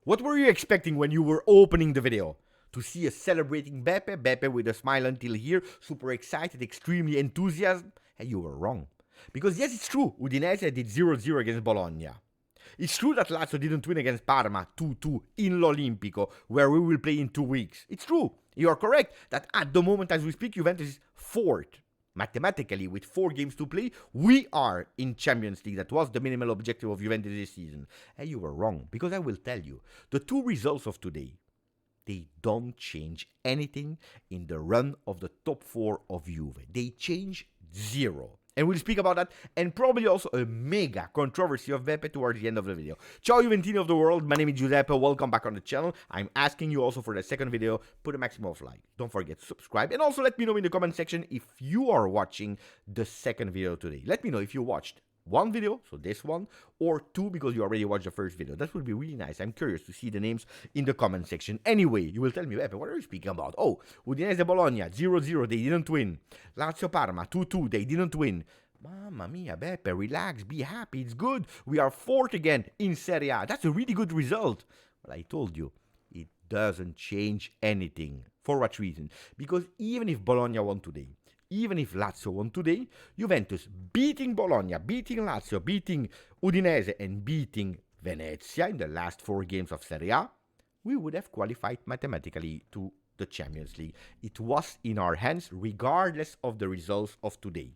What were you expecting when you were opening the video? To see us celebrating Beppe with a smile until here, super excited, extremely enthusiastic? And you were wrong. Because yes, it's true, Udinese did 0-0 against Bologna. It's true that Lazio didn't win against Parma 2-2 in l'Olimpico, where we will play in 2 weeks. It's true. You are correct that at the moment as we speak, Juventus is 4th. Mathematically, with 4 games to play, we are in Champions League. That was the minimal objective of Juventus this season. And you were wrong, because I will tell you, the 2 results of today, they don't change anything in the run of the top 4 of Juve. They change 0. And we'll speak about that, and probably also a mega controversy of Beppe towards the end of the video. Ciao Juventini of the world, my name is Giuseppe, welcome back on the channel. I'm asking you also for the second video, put a maximum of like. Don't forget to subscribe, and also let me know in the comment section if you are watching the second video today. Let me know if you watched 1 video, so this one, or 2 because you already watched the first video. That would be really nice. I'm curious to see the names in the comment section. Anyway, you will tell me, Beppe, what are you speaking about? Oh, Udinese Bologna, 0-0, they didn't win. Lazio-Parma, 2-2, they didn't win. Mamma mia, Beppe, relax, be happy, it's good. We are 4th again in Serie A. That's a really good result. Well, I told you, it doesn't change anything. For what reason? Because even if Bologna won today, even if Lazio won today, Juventus beating Bologna, beating Lazio, beating Udinese, and beating Venezia in the last 4 games of Serie A, we would have qualified mathematically to the Champions League. It was in our hands regardless of the results of today.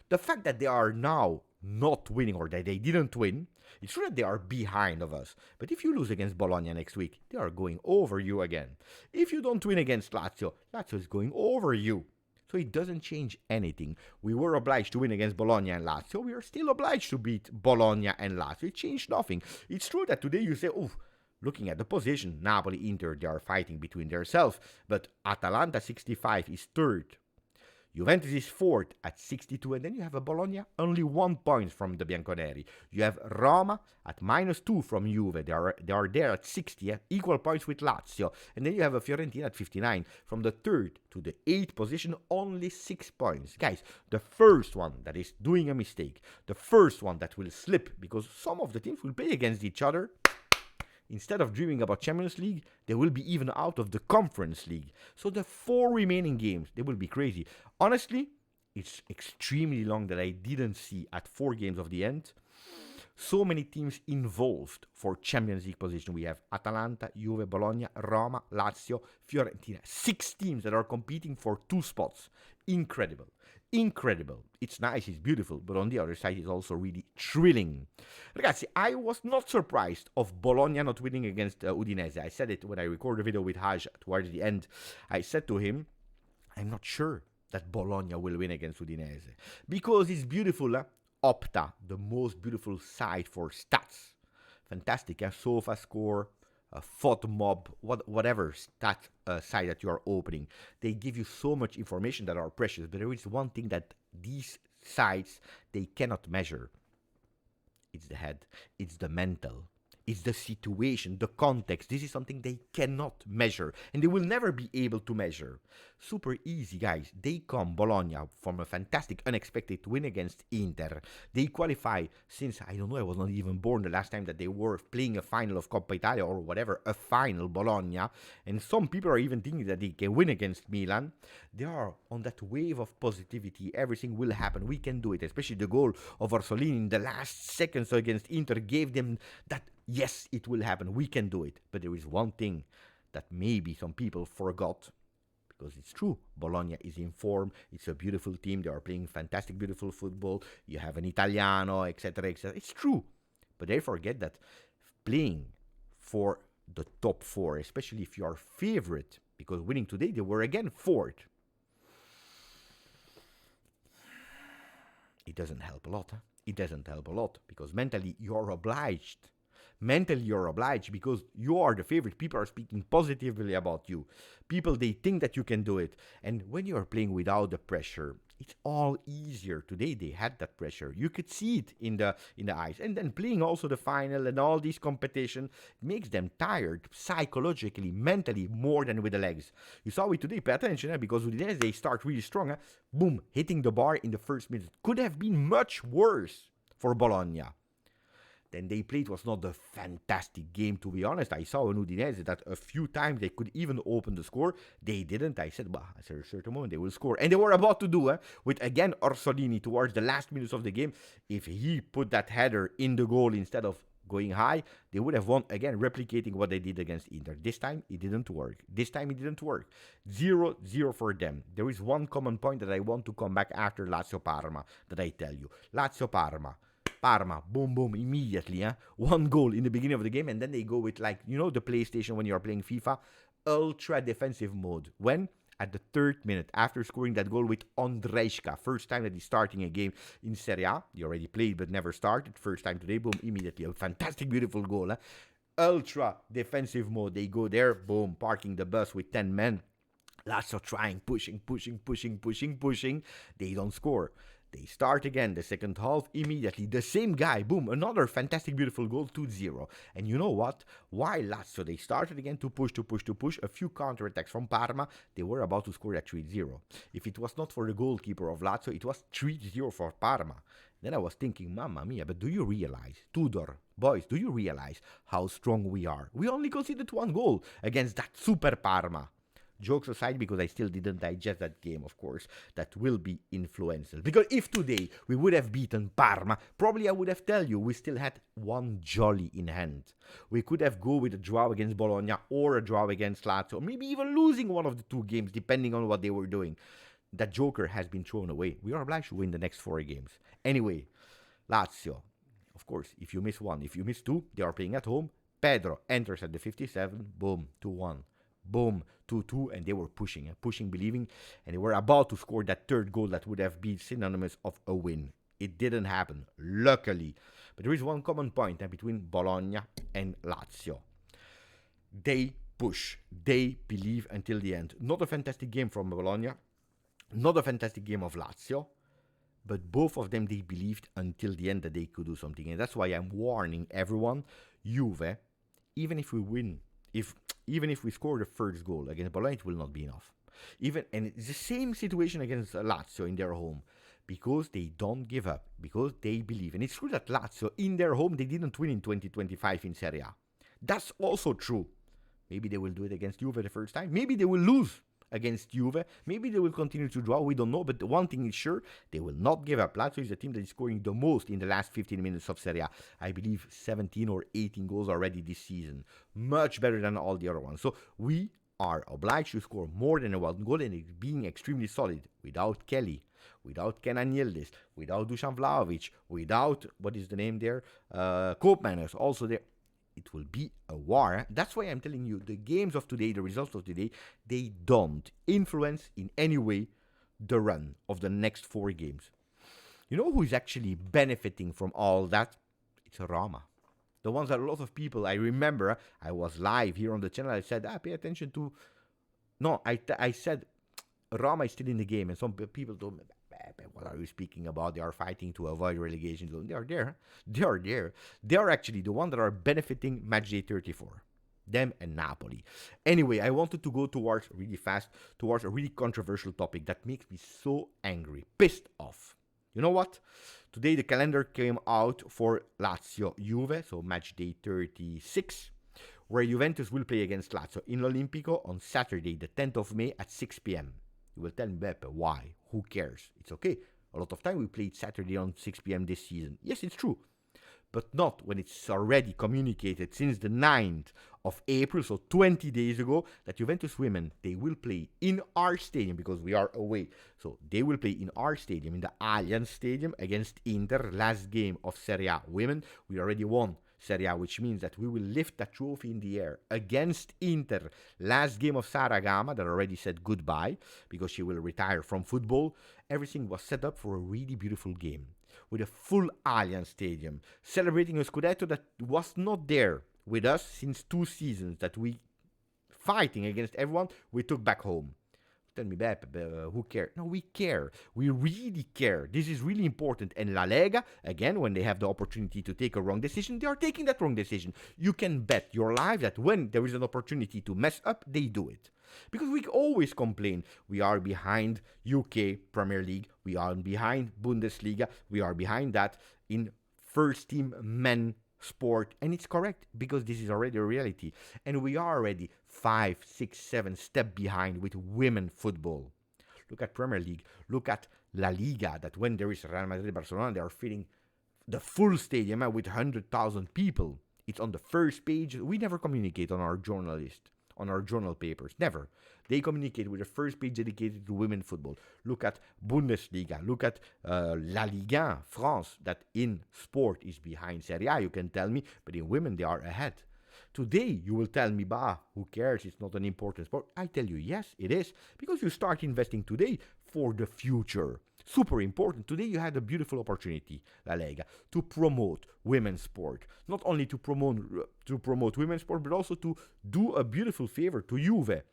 The fact that they are now not winning or that they didn't win, it's true that they are behind of us. But if you lose against Bologna next week, they are going over you again. If you don't win against Lazio, Lazio is going over you. So it doesn't change anything. We were obliged to win against Bologna and Lazio. We are still obliged to beat Bologna and Lazio. It changed nothing. It's true that today you say, oh, looking at the position, Napoli, Inter, they are fighting between themselves. But Atalanta 65 is 3rd. Juventus is 4th at 62, and then you have a Bologna only 1 point from the Bianconeri. You have Roma at -2 from Juve. They are there at 60, equal points with Lazio. And then you have a Fiorentina at 59. From the 3rd to the 8th position, only 6 points. Guys, the first one that is doing a mistake, the first one that will slip, because some of the teams will play against each other, instead of dreaming about Champions League, they will be even out of the Conference League. So the 4 remaining games, they will be crazy. Honestly, it's extremely long that I didn't see at 4 games of the end so many teams involved for Champions League position. We have Atalanta, Juve, Bologna, Roma, Lazio, Fiorentina. 6 teams that are competing for 2 spots. Incredible. Incredible. It's nice, it's beautiful, but on the other side, it's also really thrilling. Ragazzi, I was not surprised of Bologna not winning against Udinese. I said it when I recorded the video with Haj towards the end. I said to him, I'm not sure that Bologna will win against Udinese. Because it's beautiful, Opta, the most beautiful site for stats. Fantastic, Sofa Score, FODMOB, whatever stat site that you are opening. They give you so much information that are precious, but there is one thing that these sites, they cannot measure. It's the head, it's the mental, it's the situation, the context. This is something they cannot measure, and they will never be able to measure. Super easy, guys. They come, Bologna, from a fantastic, unexpected win against Inter. They qualify since, I don't know, I was not even born the last time that they were playing a final of Coppa Italia or whatever, a final, Bologna. And some people are even thinking that they can win against Milan. They are on that wave of positivity. Everything will happen. We can do it. Especially the goal of Orsolini in the last seconds against Inter gave them that, yes, it will happen. We can do it. But there is one thing that maybe some people forgot. Because it's true, Bologna is in form, it's a beautiful team, they are playing fantastic, beautiful football, you have an Italiano, etc., etc. It's true, but they forget that playing for the top 4, especially if you are favorite, because winning today, they were again 4th. It doesn't help a lot, huh? It doesn't help a lot, because mentally, you're obliged. Mentally, you're obliged because you are the favorite. People are speaking positively about you. People, they think that you can do it. And when you are playing without the pressure, it's all easier. Today, they had that pressure. You could see it in the eyes. And then playing also the final and all these competition makes them tired psychologically, mentally, more than with the legs. You saw it today. Pay attention, because Udinese, they start really strong. Boom, hitting the bar in the first minute. Could have been much worse for Bologna. then they played was not a fantastic game, to be honest. I saw in Udinese that a few times they could even open the score. They didn't. I said, well, at a certain moment they will score. And they were about to do, with again Orsolini towards the last minutes of the game. If he put that header in the goal instead of going high, they would have won again, replicating what they did against Inter. This time it didn't work. 0-0 for them. There is one common point that I want to come back after Lazio-Parma that I tell you. Lazio-Parma. Parma, boom, boom, immediately. One goal in the beginning of the game, and then they go with, like, you know, the PlayStation when you're playing FIFA, ultra defensive mode. When? At the 3rd minute, after scoring that goal with Ondrejka. First time that he's starting a game in Serie A. He already played but never started. First time today, boom, immediately. A fantastic, beautiful goal. Ultra defensive mode. They go there, boom, parking the bus with 10 men. Lazio trying, pushing. They don't score. They start again the second half immediately. The same guy, boom, another fantastic, beautiful goal, 2-0. And you know what? Why Lazio? They started again to push. A few counterattacks from Parma. They were about to score at 3-0. If it was not for the goalkeeper of Lazio, it was 3-0 for Parma. Then I was thinking, mamma mia, but do you realize, Tudor, boys, do you realize how strong we are? We only conceded 1 goal against that super Parma. Jokes aside, because I still didn't digest that game, of course, that will be influential. Because if today we would have beaten Parma, probably I would have tell you we still had 1 jolly in hand. We could have go with a draw against Bologna or a draw against Lazio, maybe even losing one of the 2 games, depending on what they were doing. That joker has been thrown away. We are obliged to win the next 4 games. Anyway, Lazio, of course, if you miss 1, if you miss 2, they are playing at home. Pedro enters at the 57, boom, 2-1. Boom, 2-2, and they were pushing, believing, and they were about to score that 3rd goal that would have been synonymous of a win. It didn't happen, luckily. But there is one common point between Bologna and Lazio. They push, they believe until the end. Not a fantastic game from Bologna, not a fantastic game of Lazio, but both of them, they believed until the end that they could do something. And that's why I'm warning everyone, Juve, even if we win, even if we score the 1st goal against Bologna, it will not be enough. And it's the same situation against Lazio in their home, because they don't give up, because they believe. And it's true that Lazio, in their home, they didn't win in 2025 in Serie A. That's also true. Maybe they will do it against Juve the first time. Maybe they will lose against Juve. Maybe they will continue to draw. We don't know. But the one thing is sure, they will not give up. Lazio is the team that is scoring the most in the last 15 minutes of Serie A. I believe 17 or 18 goals already this season. Much better than all the other ones. So we are obliged to score more than a 1 goal, and it's being extremely solid without Kelly, without Kenan Yildiz, without Dusan Vlahovic, without, what is the name there? Koopman is also there. It will be a war. That's why I'm telling you, the games of today, the results of today, they don't influence in any way the run of the next 4 games. You know who is actually benefiting from all that? It's Roma. The ones that a lot of people, I remember, I was live here on the channel, I said, pay attention to... No, I said, Roma is still in the game, and some people told me, what are you speaking about? They are fighting to avoid relegation. They are there. They are there. They are actually the ones that are benefiting matchday 34. Them and Napoli. Anyway, I wanted to go towards, really fast, towards a really controversial topic that makes me so angry, pissed off. You know what? Today the calendar came out for Lazio-Juve, so matchday 36, where Juventus will play against Lazio in L'Olimpico on Saturday, the 10th of May at 6 p.m. You will tell me, Beppe, why? Who cares? It's okay. A lot of time we played Saturday on 6 p.m. this season. Yes, it's true. But not when it's already communicated since the 9th of April, so 20 days ago, that Juventus women, they will play in our stadium because we are away. So they will play in our stadium, in the Allianz Stadium against Inter. Last game of Serie A women. We already won Serie A, which means that we will lift that trophy in the air against Inter. Last game of Sara Gama that already said goodbye because she will retire from football. Everything was set up for a really beautiful game with a full Allianz Stadium, celebrating a Scudetto that was not there with us since 2 seasons, that we, fighting against everyone, we took back home. Tell me, Beppe, who cares? No, we care. We really care. This is really important. And La Lega, again, when they have the opportunity to take a wrong decision, they are taking that wrong decision. You can bet your life that when there is an opportunity to mess up, they do it. Because we always complain, we are behind UK Premier League, we are behind Bundesliga, we are behind that in first team men sport, and it's correct because this is already a reality, and we are already 5, 6, 7 steps behind with women football. Look at Premier League, look at La Liga, that when there is Real Madrid, Barcelona, they are filling the full stadium with 100,000 people. It's on the first page. We never communicate on our journal papers. Never. They communicate with the first page dedicated to women football. Look at Bundesliga. Look at La Liga, France, that in sport is behind Serie A. You can tell me, but in women they are ahead. Today, you will tell me, bah, who cares? It's not an important sport. I tell you, yes, it is. Because you start investing today for the future. Super important. Today you had a beautiful opportunity, La Lega, to promote women's sport. Not only to promote women's sport, but also to do a beautiful favor to Juve.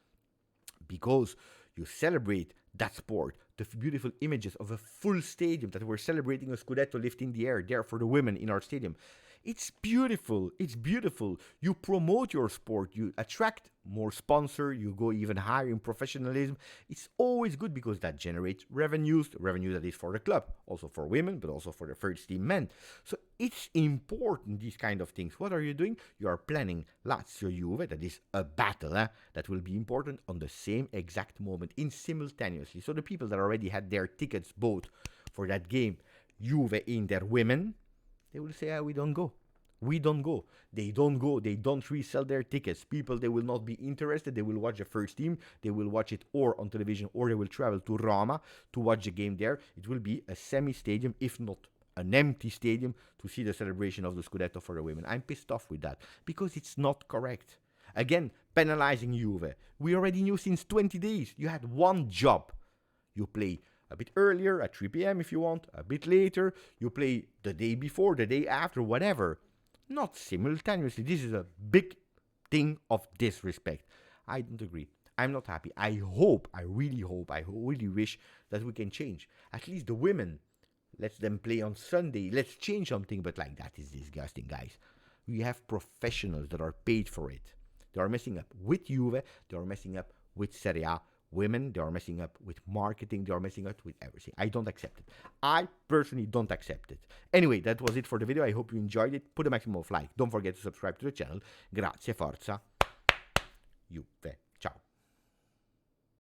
Because you celebrate that sport, the beautiful images of a full stadium that we're celebrating a Scudetto lift in the air there for the women in our stadium. It's beautiful. It's beautiful. You promote your sport. You attract more sponsor. You go even higher in professionalism. It's always good because that generates revenues. The revenue that is for the club, also for women, but also for the first team men. So it's important, these kind of things. What are you doing? You are planning Lazio-Juve. That is a battle that will be important on the same exact moment, in simultaneously. So the people that already had their tickets bought for that game, Juve in their women, they will say, we don't go. We don't go. They don't go. They don't resell their tickets. People, they will not be interested. They will watch the first team. They will watch it or on television, or they will travel to Roma to watch the game there. It will be a semi-stadium, if not an empty stadium, to see the celebration of the Scudetto for the women. I'm pissed off with that because it's not correct. Again, penalizing Juve. We already knew since 20 days. You had one job. You play a bit earlier, at 3 p.m. if you want, a bit later, you play the day before, the day after, whatever. Not simultaneously. This is a big thing of disrespect. I don't agree. I'm not happy. I really wish that we can change. At least the women, let them play on Sunday. Let's change something, but like that is disgusting, guys. We have professionals that are paid for it. They are messing up with Juve. They are messing up with Serie A. Women, they are messing up with marketing, they are messing up with everything. I don't accept it. I personally don't accept it. Anyway, that was it for the video. I hope you enjoyed it. Put a maximum of like. Don't forget to subscribe to the channel. Grazie, forza, Juve.